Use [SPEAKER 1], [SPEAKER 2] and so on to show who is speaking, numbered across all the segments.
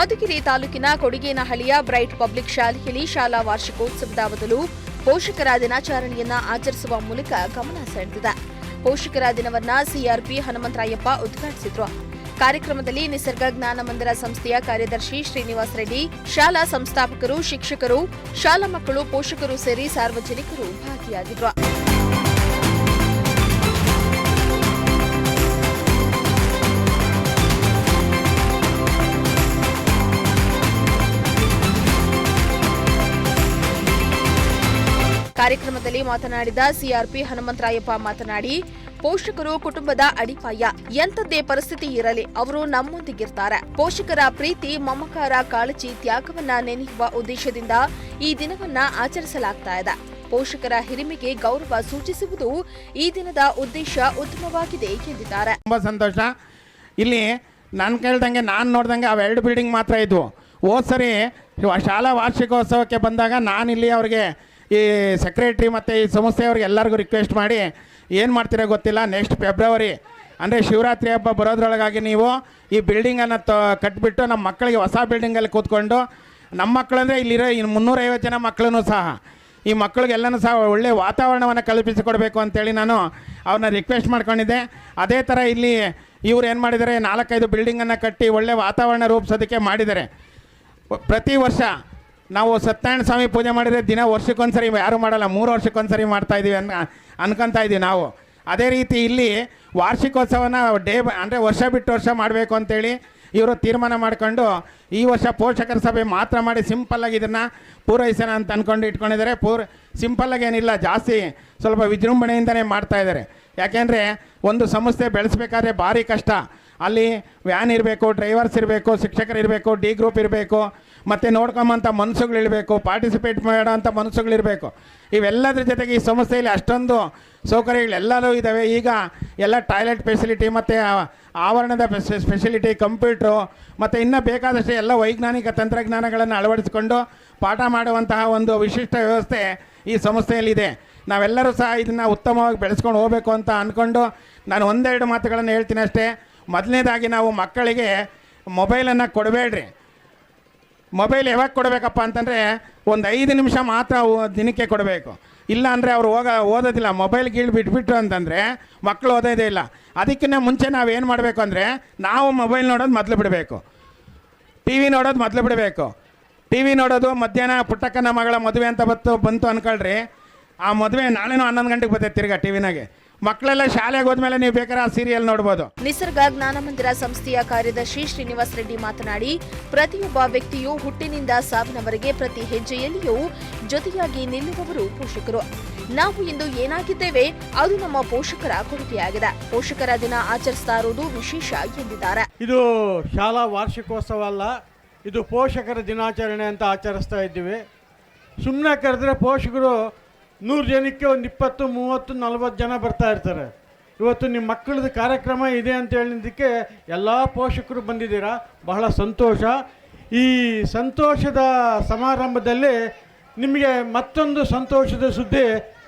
[SPEAKER 1] ಮಧುಗಿರಿ ತಾಲೂಕಿನ ಕೊಡಿಗೇನಹಳ್ಳಿಯ bright public ಶಾಲೆಯಲ್ಲಿ ಶಾಲಾ ವಾರ್ಷಿಕೋತ್ಸವದ ಬದಲು ಪೋಷಕರ ದಿನಾಚರಣೆಯನ್ನ ಆಚರಿಸುವ ಮೂಲಕ ಗಮನ ಸೆಳೆದಿದೆ. ಪೋಷಕರ ದಿನವನ್ನ ಸಿಆರ್ಪಿ ಹನುಮಂತರಾಯಪ್ಪ ಉದ್ಘಾಟಿಸಿದ್ರು. ಕಾರ್ಯಕ್ರಮದಲ್ಲಿ ನಿಸರ್ಗ ಜ್ಞಾನ ಮಂದಿರ ಸಂಸ್ಥೆಯ ಕಾರ್ಯದರ್ಶಿ ಶ್ರೀನಿವಾಸ್ ರೆಡ್ಡಿ, ಶಾಲಾ ಸಂಸ್ಥಾಪಕರು, ಶಿಕ್ಷಕರು, ಶಾಲಾ ಮಕ್ಕಳು, ಪೋಷಕರು ಸೇರಿ ಸಾರ್ವಜನಿಕರು ಭಾಗಿಯಾಗಿದ್ರು. ಕಾರ್ಯಕ್ರಮದಲ್ಲಿ ಮಾತನಾಡಿದ ಸಿಆರ್ಪಿ ಹನುಮಂತರಾಯಪ್ಪ ಮಾತನಾಡಿ, ಪೋಷಕರು ಕುಟುಂಬದ ಅಡಿಪಾಯ. ಎಂಥದ್ದೇ ಪರಿಸ್ಥಿತಿ ಇರಲಿ ಅವರು ನಮ್ಮೊಂದಿಗಿರ್ತಾರೆ. ಪೋಷಕರ ಪ್ರೀತಿ, ಮಮಕಾರ, ಕಾಳಜಿ, ತ್ಯಾಗವನ್ನ ನೆನೆಯುವ ಉದ್ದೇಶದಿಂದ ಈ ದಿನವನ್ನ ಆಚರಿಸಲಾಗ್ತಾ ಇದೆ. ಪೋಷಕರ ಹಿರಿಮೆಗೆ ಗೌರವ ಸೂಚಿಸುವುದು ಈ ದಿನದ ಉದ್ದೇಶ ಉತ್ತಮವಾಗಿದೆ ಎಂದಿದ್ದಾರೆ.
[SPEAKER 2] ತುಂಬಾ ಸಂತೋಷ. ಇಲ್ಲಿ ನಾನು ಕೇಳ್ದಂಗೆ, ನಾನು ನೋಡ್ದಂಗೆ ಅವೆರಡು ಬಿಲ್ಡಿಂಗ್ ಮಾತ್ರ ಇದ್ವು. ಹೋದ್ ಸರಿ ಶಾಲಾ ವಾರ್ಷಿಕೋತ್ಸವಕ್ಕೆ ಬಂದಾಗ ನಾನಿಲ್ಲಿ ಅವ್ರಿಗೆ ಈ ಸೆಕ್ರೆಟ್ರಿ ಮತ್ತು ಈ ಸಂಸ್ಥೆಯವ್ರಿಗೆ ಎಲ್ಲರಿಗೂ ರಿಕ್ವೆಸ್ಟ್ ಮಾಡಿ ಏನು ಮಾಡ್ತೀರೋ ಗೊತ್ತಿಲ್ಲ, ನೆಕ್ಸ್ಟ್ ಫೆಬ್ರವರಿ ಅಂದರೆ ಶಿವರಾತ್ರಿ ಹಬ್ಬ ಬರೋದ್ರೊಳಗಾಗಿ ನೀವು ಈ ಬಿಲ್ಡಿಂಗನ್ನು ಕಟ್ಬಿಟ್ಟು ನಮ್ಮ ಮಕ್ಕಳಿಗೆ ಹೊಸ ಬಿಲ್ಡಿಂಗಲ್ಲಿ ಕೂತ್ಕೊಂಡು, ನಮ್ಮ ಮಕ್ಕಳಂದರೆ ಇಲ್ಲಿರೋ 350 ಜನ ಮಕ್ಕಳೂ ಸಹ ಈ ಮಕ್ಕಳಿಗೆಲ್ಲನೂ ಸಹ ಒಳ್ಳೆಯ ವಾತಾವರಣವನ್ನು ಕಲ್ಪಿಸಿಕೊಡ್ಬೇಕು ಅಂತೇಳಿ ನಾನು ಅವ್ರನ್ನ ರಿಕ್ವೆಸ್ಟ್ ಮಾಡ್ಕೊಂಡಿದ್ದೆ. ಅದೇ ಥರ ಇಲ್ಲಿ ಇವ್ರು ಏನು ಮಾಡಿದ್ದಾರೆ, 4-5 ಬಿಲ್ಡಿಂಗನ್ನು ಕಟ್ಟಿ ಒಳ್ಳೆಯ ವಾತಾವರಣ ರೂಪಿಸೋದಕ್ಕೆ ಮಾಡಿದ್ದಾರೆ. ಪ್ರತಿ ವರ್ಷ ನಾವು ಸತ್ಯನಾರಾಯಣ ಸ್ವಾಮಿ ಪೂಜೆ ಮಾಡಿದರೆ ದಿನ ವರ್ಷಕ್ಕೊಂದ್ಸರಿ ಯಾರೂ ಮಾಡಲ್ಲ, 3 ವರ್ಷಕ್ಕೊಂದ್ಸರಿ ಮಾಡ್ತಾಯಿದ್ದೀವಿ ಅನ್ಕೊತಾ ಇದ್ದೀವಿ ನಾವು. ಅದೇ ರೀತಿ ಇಲ್ಲಿ ವಾರ್ಷಿಕೋತ್ಸವನ ಅಂದರೆ ವರ್ಷ ಬಿಟ್ಟು ವರ್ಷ ಮಾಡಬೇಕು ಅಂತೇಳಿ ಇವರು ತೀರ್ಮಾನ ಮಾಡಿಕೊಂಡು ಈ ವರ್ಷ ಪೋಷಕರ ಸಭೆ ಮಾತ್ರ ಮಾಡಿ ಸಿಂಪಲ್ಲಾಗಿ ಇದನ್ನು ಪೂರೈಸೋಣ ಅಂತ ಅಂದ್ಕೊಂಡು ಇಟ್ಕೊಂಡಿದ್ದಾರೆ. ಸಿಂಪಲ್ಲಾಗಿ ಏನಿಲ್ಲ, ಜಾಸ್ತಿ ಸ್ವಲ್ಪ ವಿಜೃಂಭಣೆಯಿಂದನೇ ಮಾಡ್ತಾಯಿದ್ದಾರೆ. ಯಾಕೆಂದರೆ ಒಂದು ಸಂಸ್ಥೆ ಬೆಳೆಸಬೇಕಾದ್ರೆ ಭಾರಿ ಕಷ್ಟ. ಅಲ್ಲಿ ವ್ಯಾನ್ ಇರಬೇಕು, ಡ್ರೈವರ್ಸ್ ಇರಬೇಕು, ಶಿಕ್ಷಕರು ಇರಬೇಕು, ಡಿ ಗ್ರೂಪ್ ಇರಬೇಕು, ಮತ್ತು ನೋಡ್ಕೊಂಬಂಥ ಮನಸ್ಸುಗಳಿರಬೇಕು, ಪಾರ್ಟಿಸಿಪೇಟ್ ಮಾಡೋಂಥ ಮನಸ್ಸುಗಳಿರಬೇಕು. ಇವೆಲ್ಲದ್ರ ಜೊತೆಗೆ ಈ ಸಂಸ್ಥೆಯಲ್ಲಿ ಅಷ್ಟೊಂದು ಸೌಕರ್ಯಗಳೆಲ್ಲರೂ ಇದ್ದಾವೆ. ಈಗ ಎಲ್ಲ ಟಾಯ್ಲೆಟ್ ಫೆಸಿಲಿಟಿ ಮತ್ತು ಆವರಣದ ಫೆಸಿಲಿಟಿ, ಕಂಪ್ಯೂಟ್ರು ಮತ್ತು ಇನ್ನೂ ಬೇಕಾದಷ್ಟು ಎಲ್ಲ ವೈಜ್ಞಾನಿಕ ತಂತ್ರಜ್ಞಾನಗಳನ್ನು ಅಳವಡಿಸಿಕೊಂಡು ಪಾಠ ಮಾಡುವಂತಹ ಒಂದು ವಿಶಿಷ್ಟ ವ್ಯವಸ್ಥೆ ಈ ಸಂಸ್ಥೆಯಲ್ಲಿದೆ. ನಾವೆಲ್ಲರೂ ಸಹ ಇದನ್ನು ಉತ್ತಮವಾಗಿ ಬೆಳೆಸ್ಕೊಂಡು ಹೋಗಬೇಕು ಅಂತ ಅಂದ್ಕೊಂಡು ನಾನು ಒಂದೆರಡು ಮಾತುಗಳನ್ನು ಹೇಳ್ತೀನಿ ಅಷ್ಟೇ. ಮೊದಲನೇದಾಗಿ ನಾವು ಮಕ್ಕಳಿಗೆ ಮೊಬೈಲನ್ನು ಕೊಡಬೇಡ್ರಿ. ಮೊಬೈಲ್ ಯಾವಾಗ ಕೊಡಬೇಕಪ್ಪ ಅಂತಂದರೆ ಒಂದು 5 ನಿಮಿಷ ಮಾತ್ರ ದಿನಕ್ಕೆ ಕೊಡಬೇಕು. ಇಲ್ಲ ಅಂದರೆ ಅವರು ಓದೋದಿಲ್ಲ. ಮೊಬೈಲ್ ಬಿಟ್ಬಿಟ್ರು ಅಂತಂದರೆ ಮಕ್ಕಳು ಓದೋದೇ ಇಲ್ಲ. ಅದಕ್ಕಿಂತ ಮುಂಚೆ ನಾವೇನು ಮಾಡಬೇಕು ಅಂದರೆ, ನಾವು ಮೊಬೈಲ್ ನೋಡೋದು ಮೊದಲು ಬಿಡಬೇಕು, ಟಿ ವಿ ನೋಡೋದು ಮೊದಲು ಬಿಡಬೇಕು. ಟಿ ವಿ ನೋಡೋದು ಮಧ್ಯಾಹ್ನ ಪುಟ್ಟಕ್ಕನ ಮಗಳ ಮದುವೆ ಅಂತ ಬಂತು ಅಂದ್ಕೊಳ್ರಿ, ಆ ಮದುವೆ ನಾಳೆನೂ 11 ಗಂಟೆಗೆ ಬರ್ತೈತೆ ತಿರ್ಗಾ ಟಿ ವಿನಾಗೆ. ಮಕ್ಕಳೆಲ್ಲ ಶಾಲೆಗೆ ಹೋದ್ಮೇಲೆ ನೀವು ಬೇಕಾದ್ರೆ ಆ ಸೀರಿಯಲ್ ನೋಡ್ಬೋದು.
[SPEAKER 1] ನಿಸರ್ಗ ಜ್ಞಾನ ಮಂದಿರ ಸಂಸ್ಥೆಯ ಕಾರ್ಯದರ್ಶಿ ಶ್ರೀನಿವಾಸ್ ರೆಡ್ಡಿ ಮಾತನಾಡಿ, ಪ್ರತಿಯೊಬ್ಬ ವ್ಯಕ್ತಿಯು ಹುಟ್ಟಿನಿಂದ ಸಾವಿನವರೆಗೆ ಪ್ರತಿ ಹೆಜ್ಜೆಯಲ್ಲಿಯೂ ಜೊತೆಯಾಗಿ ನಿಲ್ಲುವವರು ಪೋಷಕರು. ನಾವು ಇಂದು ಏನಾಗಿದ್ದೇವೆ ಅದು ನಮ್ಮ ಪೋಷಕರ ಕೊಡುಗೆಯಾಗಿದೆ. ಪೋಷಕರ ದಿನ ಆಚರಿಸ್ತಾ ಇರುವುದು ವಿಶೇಷ ಎಂದಿದ್ದಾರೆ.
[SPEAKER 3] ಇದು ಶಾಲಾ ವಾರ್ಷಿಕೋತ್ಸವ ಅಲ್ಲ, ಇದು ಪೋಷಕರ ದಿನಾಚರಣೆ ಅಂತ ಆಚರಿಸ್ತಾ ಇದ್ದೀವಿ. ಸುಮ್ಮನೆ ಕರೆದ್ರೆ ಪೋಷಕರು 100 ಜನಕ್ಕೆ ಒಂದು 20, 30, 40 ಜನ ಬರ್ತಾ ಇರ್ತಾರೆ. ಇವತ್ತು ನಿಮ್ಮ ಮಕ್ಕಳದ್ದು ಕಾರ್ಯಕ್ರಮ ಇದೆ ಅಂತ ಹೇಳಿದ್ದಕ್ಕೆ ಎಲ್ಲ ಪೋಷಕರು ಬಂದಿದ್ದೀರಾ, ಬಹಳ ಸಂತೋಷ. ಈ ಸಂತೋಷದ ಸಮಾರಂಭದಲ್ಲಿ ನಿಮಗೆ ಮತ್ತೊಂದು ಸಂತೋಷದ ಸುದ್ದಿ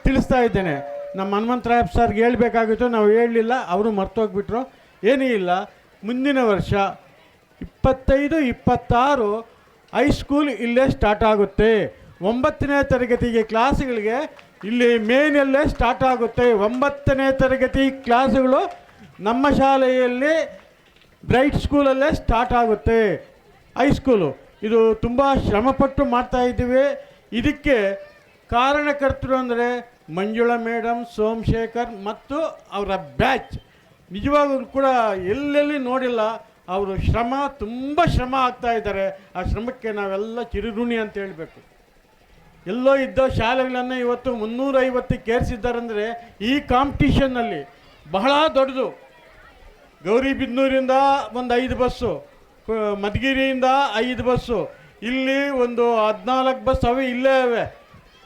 [SPEAKER 3] ತಿಳಿಸ್ತಾ ಇದ್ದೇನೆ. ನಮ್ಮ ಹನುಮಂತರಾಯಪ್ಪ ಸರ್ಗೆ ಹೇಳಬೇಕಾಗಿತ್ತು, ನಾವು ಹೇಳಲಿಲ್ಲ, ಅವರು ಮರ್ತೋಗ್ಬಿಟ್ರು. ಏನೂ ಇಲ್ಲ, ಮುಂದಿನ ವರ್ಷ 25, 26 ಹೈಸ್ಕೂಲ್ ಇಲ್ಲೇ ಸ್ಟಾರ್ಟ್ ಆಗುತ್ತೆ. 9ನೇ ತರಗತಿಗೆ ಕ್ಲಾಸ್ಗಳಿಗೆ ಇಲ್ಲಿ ಮೇನಲ್ಲೇ ಸ್ಟಾರ್ಟ್ ಆಗುತ್ತೆ. 9ನೇ ತರಗತಿ ಕ್ಲಾಸುಗಳು ನಮ್ಮ ಶಾಲೆಯಲ್ಲಿ ಬ್ರೈಟ್ ಸ್ಕೂಲಲ್ಲೇ ಸ್ಟಾರ್ಟ್ ಆಗುತ್ತೆ. ಹೈಸ್ಕೂಲು ಇದು ತುಂಬ ಶ್ರಮಪಟ್ಟು ಮಾಡ್ತಾ ಇದ್ದೀವಿ. ಇದಕ್ಕೆ ಕಾರಣಕರ್ತರು ಅಂದರೆ ಮಂಜುಳಾ ಮೇಡಮ್, ಸೋಮಶೇಖರ್ ಮತ್ತು ಅವರ ಬ್ಯಾಚ್. ನಿಜವಾಗಲೂ ಕೂಡ ಎಲ್ಲೆಲ್ಲಿ ನೋಡಿಲ್ಲ, ಅವರು ತುಂಬ ಶ್ರಮ ಆಗ್ತಾ ಇದ್ದಾರೆ. ಆ ಶ್ರಮಕ್ಕೆ ನಾವೆಲ್ಲ ಚಿರಋಣಿ ಅಂತ ಹೇಳಬೇಕು. ಎಲ್ಲೋ ಇದ್ದ ಶಾಲೆಗಳನ್ನು ಇವತ್ತು 350ಕ್ಕೆ ಏರಿಸಿದ್ದಾರಂದರೆ ಈ ಕಾಂಪಿಟಿಷನ್ನಲ್ಲಿ ಬಹಳ ದೊಡ್ಡದು. ಗೌರಿಬಿದನೂರಿಂದ ಒಂದು 5 ಬಸ್ಸು, ಮಧುಗಿರಿಯಿಂದ 5 ಬಸ್ಸು, ಇಲ್ಲಿ ಒಂದು 14 ಬಸ್ ಅವೆ ಇಲ್ಲೇ ಅವೆ.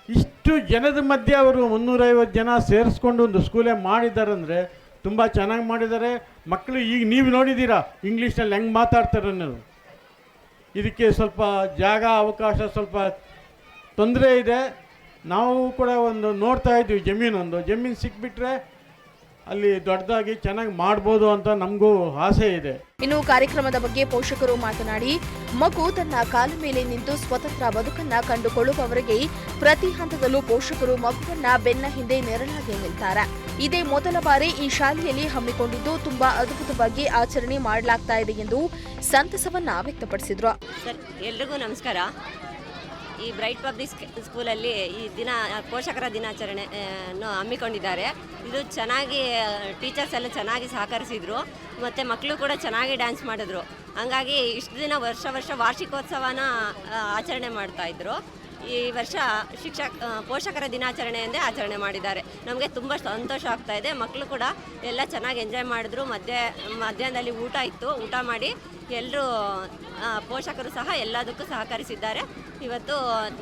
[SPEAKER 3] ಇಷ್ಟು ಜನದ ಮಧ್ಯೆ ಅವರು 350 ಜನ ಸೇರಿಸ್ಕೊಂಡು ಒಂದು ಸ್ಕೂಲೇ ಮಾಡಿದ್ದಾರೆ ಅಂದರೆ ತುಂಬ ಚೆನ್ನಾಗಿ ಮಾಡಿದ್ದಾರೆ. ಮಕ್ಕಳು ಈಗ ನೀವು ನೋಡಿದ್ದೀರಾ ಇಂಗ್ಲೀಷ್ನಲ್ಲಿ ಹೆಂಗೆ ಮಾತಾಡ್ತಾರೆ ಅನ್ನೋದು. ಇದಕ್ಕೆ ಸ್ವಲ್ಪ ಜಾಗ ಅವಕಾಶ ಸ್ವಲ್ಪ ತೊಂದರೆ ಇದೆ. ನಾವು ಕೂಡ ಒಂದು ನೋಡ್ತಾ ಇದ್ವಿ, ಜಮೀನು ಸಿಕ್ಬಿಟ್ರೆ ಅಲ್ಲಿ ದೊಡ್ಡದಾಗಿ ಚೆನ್ನಾಗಿ ಮಾಡ್ಬೋದು ಅಂತ ನಮಗೂ ಆಸೆ ಇದೆ.
[SPEAKER 1] ಇನ್ನು ಕಾರ್ಯಕ್ರಮದ ಬಗ್ಗೆ ಪೋಷಕರು ಮಾತನಾಡಿ, ಮಗು ತನ್ನ ಕಾಲ ಮೇಲೆ ನಿಂತು ಸ್ವತಂತ್ರ ಬದುಕನ್ನ ಕಂಡುಕೊಳ್ಳುವವರೆಗೆ ಪ್ರತಿ ಹಂತದಲ್ಲೂ ಪೋಷಕರು ಮಗುವನ್ನ ಬೆನ್ನ ಹಿಂದೆ ನೆರಳಾಗಿ ನಿಲ್ತಾರೆ. ಇದೇ ಮೊದಲ ಬಾರಿ ಈ ಶಾಲೆಯಲ್ಲಿ ಹಮ್ಮಿಕೊಂಡಿದ್ದು ತುಂಬಾ ಅದ್ಭುತವಾಗಿ ಆಚರಣೆ ಮಾಡಲಾಗ್ತಾ ಇದೆ ಎಂದು ಸಂತಸವನ್ನ ವ್ಯಕ್ತಪಡಿಸಿದ್ರು.
[SPEAKER 4] ಸರ್, ಎಲ್ರಿಗೂ ನಮಸ್ಕಾರ. ಈ ಬ್ರೈಟ್ ಪಬ್ಲಿಕ್ ಸ್ಕೂಲಲ್ಲಿ ಈ ಪೋಷಕರ ದಿನಾಚರಣೆ ಹಮ್ಮಿಕೊಂಡಿದ್ದಾರೆ. ಇದು ಚೆನ್ನಾಗಿ ಟೀಚರ್ಸ್ ಎಲ್ಲ ಚೆನ್ನಾಗಿ ಸಹಕರಿಸಿದರು ಮತ್ತು ಮಕ್ಕಳು ಕೂಡ ಚೆನ್ನಾಗಿ ಡ್ಯಾನ್ಸ್ ಮಾಡಿದ್ರು. ಹಂಗಾಗಿ ಇಷ್ಟು ದಿನ ವರ್ಷ ವಾರ್ಷಿಕೋತ್ಸವನ ಆಚರಣೆ ಮಾಡ್ತಾಯಿದ್ರು. ಈ ವರ್ಷ ಪೋಷಕರ ದಿನಾಚರಣೆ ಎಂದೇ ಆಚರಣೆ ಮಾಡಿದ್ದಾರೆ. ನಮಗೆ ತುಂಬ ಸಂತೋಷ ಆಗ್ತಾ ಇದೆ. ಮಕ್ಕಳು ಕೂಡ ಎಲ್ಲ ಚೆನ್ನಾಗಿ ಎಂಜಾಯ್ ಮಾಡಿದ್ರು. ಮಧ್ಯಾಹ್ನದಲ್ಲಿ ಊಟ ಇತ್ತು. ಊಟ ಮಾಡಿ ಎಲ್ಲರೂ ಪೋಷಕರು ಸಹ ಎಲ್ಲದಕ್ಕೂ ಸಹಕರಿಸಿದ್ದಾರೆ. ಇವತ್ತು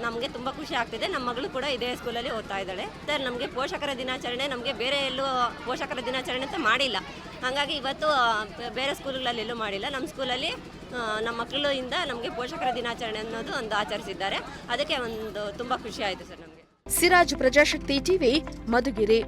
[SPEAKER 4] ನಮಗೆ ತುಂಬ ಖುಷಿ ಆಗ್ತಿದೆ. ನಮ್ಮ ಮಗಳು ಕೂಡ ಇದೇ ಸ್ಕೂಲಲ್ಲಿ ಓದ್ತಾ ಇದ್ದಾಳೆ. ಸರ್, ನಮಗೆ ಪೋಷಕರ ದಿನಾಚರಣೆ ನಮಗೆ ಬೇರೆ ಎಲ್ಲೂ ಪೋಷಕರ ದಿನಾಚರಣೆ ಅಂತ ಮಾಡಿಲ್ಲ. ಹಾಗಾಗಿ ಇವತ್ತು ಬೇರೆ ಸ್ಕೂಲುಗಳಲ್ಲಿ ಎಲ್ಲೂ ಮಾಡಿಲ್ಲ. ನಮ್ಮ ಸ್ಕೂಲಲ್ಲಿ ನಮ್ಮ ಮಕ್ಕಳಿಂದ ನಮಗೆ ಪೋಷಕರ ದಿನಾಚರಣೆ ಅನ್ನೋದು ಒಂದು ಆಚರಿಸಿದ್ದಾರೆ. ಅದಕ್ಕೆ ಒಂದು ತುಂಬ ಖುಷಿ ಆಯಿತು ಸರ್ ನಮಗೆ.
[SPEAKER 1] ಸಿರಾಜ್, ಪ್ರಜಾಶಕ್ತಿ ಟಿವಿ, ಮಧುಗಿರಿ.